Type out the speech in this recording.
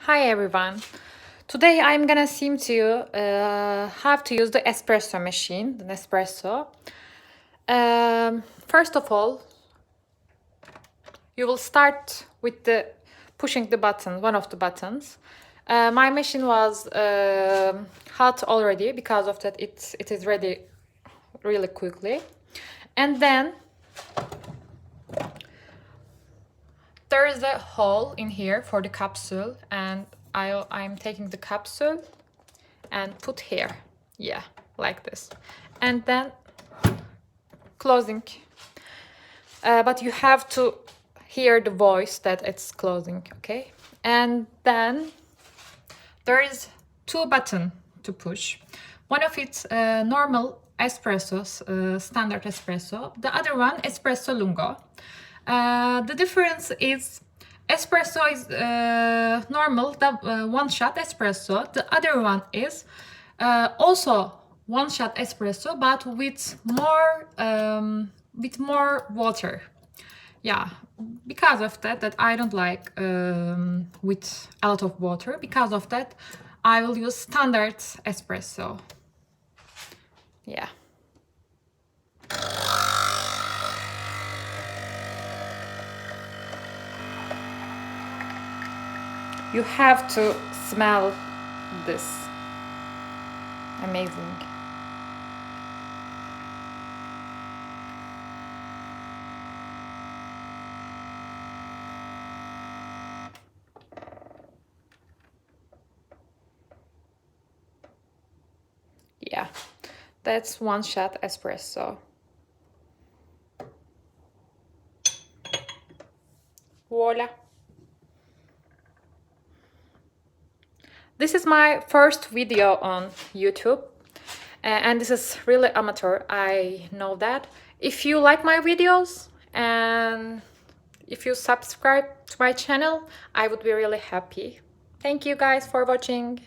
Hi everyone. Today I'm gonna seem to you how to use the espresso machine, the Nespresso. First of all, you will start with the pushing the button, one of the buttons. My machine was hot already, because of that it is ready really quickly. And then there is a hole in here for the capsule, and I'm taking the capsule and put here, yeah, like this, and then closing. But you have to hear the voice that it's closing, okay? And then there is two buttons to push. One of it's normal espresso, standard espresso. The other one espresso lungo. The difference is espresso is normal, the one shot espresso. The other one is also one shot espresso, but with more water. Yeah, because of that I don't like with a lot of water. Because of that, I will use standard espresso. Yeah. You have to smell this. Amazing. Yeah, that's one shot espresso. Voila. This is my first video on YouTube, and this is really amateur, I know that. If you like my videos and if you subscribe to my channel, I would be really happy. Thank you guys for watching.